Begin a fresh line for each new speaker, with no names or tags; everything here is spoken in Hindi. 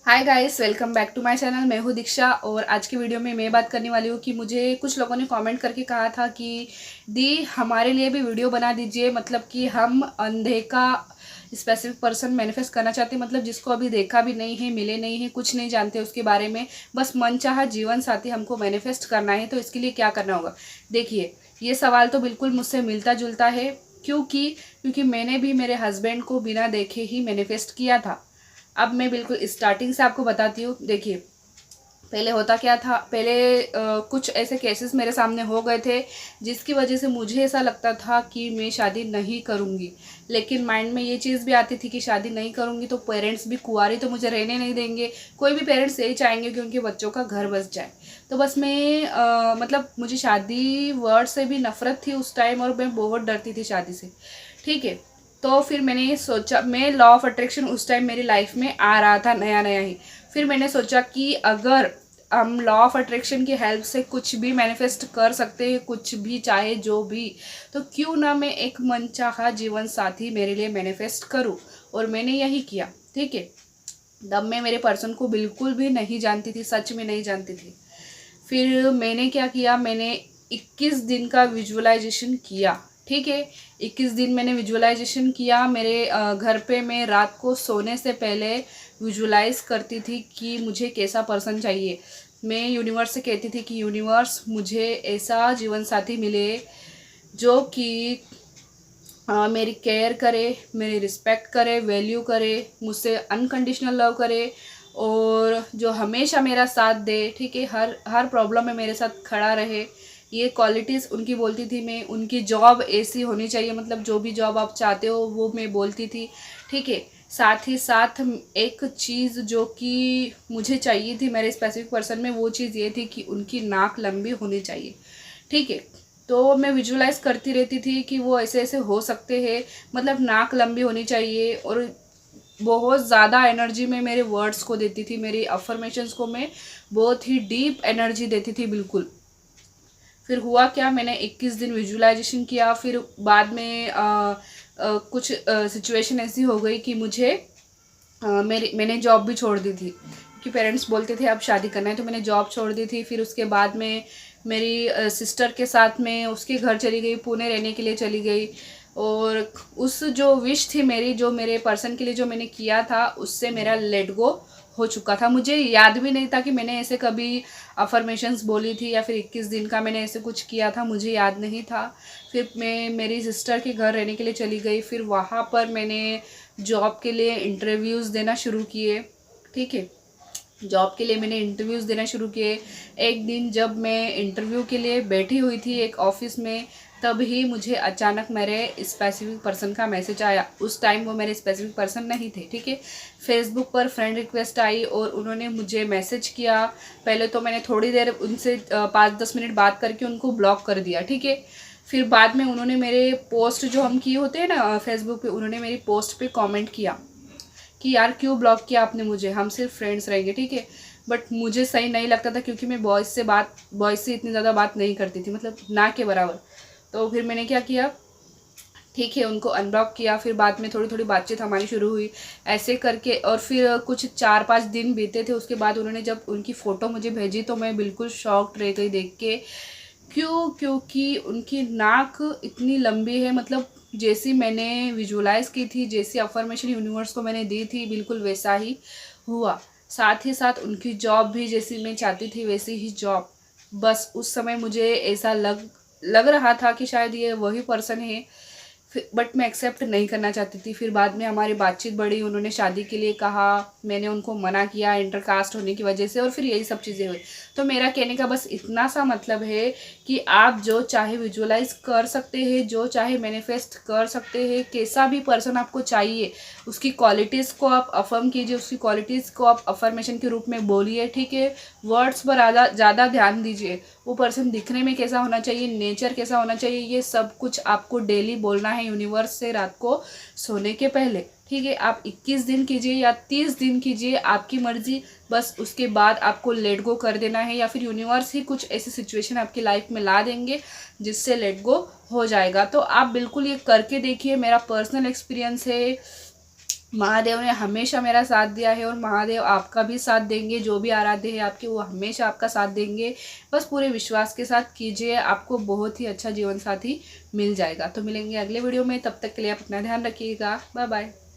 Hi guys, welcome back to my channel. मैं हूँ दीक्षा और आज की वीडियो में मैं बात करने वाली हूँ कि मुझे कुछ लोगों ने कमेंट करके कहा था कि दी हमारे लिए भी वीडियो बना दीजिए। मतलब कि हम अंधे का स्पेसिफिक पर्सन मैनिफेस्ट करना चाहते हैं, मतलब जिसको अभी देखा भी नहीं है, मिले नहीं है, कुछ नहीं जानते उसके बारे में, बस मनचाहा जीवन साथी हमको मैनिफेस्ट करना है। तो इसके लिए क्या करना होगा? देखिए, ये सवाल तो बिल्कुल मुझसे मिलता जुलता है। क्योंकि मैंने भी मेरे हस्बैंड को बिना देखे ही मैनिफेस्ट किया था। अब मैं बिल्कुल स्टार्टिंग से आपको बताती हूँ। देखिए, पहले होता क्या था, पहले कुछ ऐसे केसेस मेरे सामने हो गए थे जिसकी वजह से मुझे ऐसा लगता था कि मैं शादी नहीं करूँगी। लेकिन माइंड में ये चीज़ भी आती थी कि शादी नहीं करूँगी तो पेरेंट्स भी कुंवारी तो मुझे रहने नहीं देंगे। कोई भी पेरेंट्स यही चाहेंगे कि उनके बच्चों का घर बस जाए। तो बस मैं मतलब मुझे शादी वर्ड से भी नफरत थी उस टाइम और मैं बहुत डरती थी शादी से। ठीक है, तो फिर मैंने सोचा, मैं लॉ ऑफ अट्रैक्शन उस टाइम मेरी लाइफ में आ रहा था नया नया ही। फिर मैंने सोचा कि अगर हम लॉ ऑफ अट्रैक्शन की हेल्प से कुछ भी मैनिफेस्ट कर सकते हैं, कुछ भी चाहे जो भी, तो क्यों ना मैं एक मनचाहा जीवन साथी मेरे लिए मैनिफेस्ट करूं। और मैंने यही किया। ठीक है, तब मैं मेरे पर्सन को बिल्कुल भी नहीं जानती थी, सच में नहीं जानती थी। फिर मैंने क्या किया, मैंने 21 दिन का विजुअलाइजेशन किया। ठीक है, 21 दिन मैंने विजुअलाइजेशन किया। मेरे घर पे मैं रात को सोने से पहले विजुअलाइज करती थी कि मुझे कैसा पर्सन चाहिए। मैं यूनिवर्स से कहती थी कि यूनिवर्स, मुझे ऐसा जीवन साथी मिले जो कि मेरी केयर करे, मेरी रिस्पेक्ट करे, वैल्यू करे, मुझसे अनकंडीशनल लव करे और जो हमेशा मेरा साथ दे। ठीक है, हर हर प्रॉब्लम में मेरे साथ खड़ा रहे। ये क्वालिटीज़ उनकी बोलती थी मैं। उनकी जॉब ऐसी होनी चाहिए, मतलब जो भी जॉब आप चाहते हो वो मैं बोलती थी। ठीक है, साथ ही साथ एक चीज़ जो कि मुझे चाहिए थी मेरे स्पेसिफिक पर्सन में, वो चीज़ ये थी कि उनकी नाक लंबी होनी चाहिए। ठीक है, तो मैं विजुअलाइज करती रहती थी कि वो ऐसे ऐसे हो सकते हैं, मतलब नाक लंबी होनी चाहिए। और बहुत ज़्यादा एनर्जी में मेरे वर्ड्स को देती थी, मेरी अफर्मेशंस को मैं बहुत ही डीप एनर्जी देती थी बिल्कुल। फिर हुआ क्या, मैंने 21 दिन विजुअलाइजेशन किया। फिर बाद में कुछ सिचुएशन ऐसी हो गई कि मुझे मैंने जॉब भी छोड़ दी थी कि पेरेंट्स बोलते थे अब शादी करना है, तो मैंने जॉब छोड़ दी थी। फिर उसके बाद में मेरी सिस्टर के साथ में उसके घर चली गई, पुणे रहने के लिए चली गई। और उस जो विश थी मेरी, जो मेरे पर्सन के लिए जो मैंने किया था, उससे मेरा लेट गो हो चुका था। मुझे याद भी नहीं था कि मैंने ऐसे कभी अफर्मेशंस बोली थी या फिर 21 दिन का मैंने ऐसे कुछ किया था, मुझे याद नहीं था। फिर मैं मेरी सिस्टर के घर रहने के लिए चली गई। फिर वहाँ पर मैंने जॉब के लिए इंटरव्यूज़ देना शुरू किए। ठीक है, जॉब के लिए मैंने इंटरव्यूज़ देना शुरू किए। एक दिन जब मैं इंटरव्यू के लिए बैठी हुई थी एक ऑफिस में, तब ही मुझे अचानक मेरे स्पेसिफिक पर्सन का मैसेज आया। उस टाइम वो मेरे स्पेसिफिक पर्सन नहीं थे। ठीक है, फेसबुक पर फ्रेंड रिक्वेस्ट आई और उन्होंने मुझे मैसेज किया। पहले तो मैंने थोड़ी देर उनसे 5-10 मिनट बात करके उनको ब्लॉक कर दिया। ठीक है, फिर बाद में उन्होंने मेरे पोस्ट जो हम किए होते हैं ना फेसबुक पे, उन्होंने मेरी पोस्ट पे कमेंट किया कि यार क्यों ब्लॉक किया आपने मुझे, हम सिर्फ फ्रेंड्स रहेंगे। ठीक है, बट मुझे सही नहीं लगता था क्योंकि मैं बॉयज़ से इतनी ज़्यादा बात नहीं करती थी, मतलब ना के बराबर। तो फिर मैंने क्या किया, ठीक है, उनको अनब्लॉक किया। फिर बाद में थोड़ी थोड़ी बातचीत हमारी शुरू हुई ऐसे करके। और फिर कुछ 4-5 दिन बीते थे, उसके बाद उन्होंने जब उनकी फ़ोटो मुझे भेजी तो मैं बिल्कुल शॉक्ड रह गई देख के। क्योंकि उनकी नाक इतनी लंबी है, मतलब जैसी मैंने विजुअलाइज की थी, जैसी अफर्मेशन यूनिवर्स को मैंने दी थी, बिल्कुल वैसा ही हुआ। साथ ही साथ उनकी जॉब भी जैसी मैं चाहती थी वैसी ही जॉब। बस उस समय मुझे ऐसा लग रहा था कि शायद ये वही पर्सन है। फिर बट मैं एक्सेप्ट नहीं करना चाहती थी। फिर बाद में हमारी बातचीत बढ़ी, उन्होंने शादी के लिए कहा, मैंने उनको मना किया इंटरकास्ट होने की वजह से, और फिर यही सब चीज़ें हुई। तो मेरा कहने का बस इतना सा मतलब है कि आप जो चाहे विजुअलाइज कर सकते हैं, जो चाहे मैनिफेस्ट कर सकते हैं। कैसा भी पर्सन आपको चाहिए, उसकी क्वालिटीज़ को आप अफर्म कीजिए, उसकी क्वालिटीज़ को आप अफर्मेशन के रूप में बोलिए। ठीक है, वर्ड्स पर ज़्यादा ध्यान दीजिए। वो पर्सन दिखने में कैसा होना चाहिए, नेचर कैसा होना चाहिए, ये सब कुछ आपको डेली बोलना है यूनिवर्स से रात को सोने के पहले। ठीक है, आप 21 दिन कीजिए या 30 दिन कीजिए, आपकी मर्जी। बस उसके बाद आपको लेट गो कर देना है, या फिर यूनिवर्स ही कुछ ऐसी सिचुएशन आपकी लाइफ में ला देंगे जिससे लेट गो हो जाएगा। तो आप बिल्कुल ये करके देखिए, मेरा पर्सनल एक्सपीरियंस है। महादेव ने हमेशा मेरा साथ दिया है और महादेव आपका भी साथ देंगे। जो भी आराध्य है आपके वो हमेशा आपका साथ देंगे। बस पूरे विश्वास के साथ कीजिए, आपको बहुत ही अच्छा जीवन साथी मिल जाएगा। तो मिलेंगे अगले वीडियो में, तब तक के लिए आप अपना ध्यान रखिएगा। Bye bye.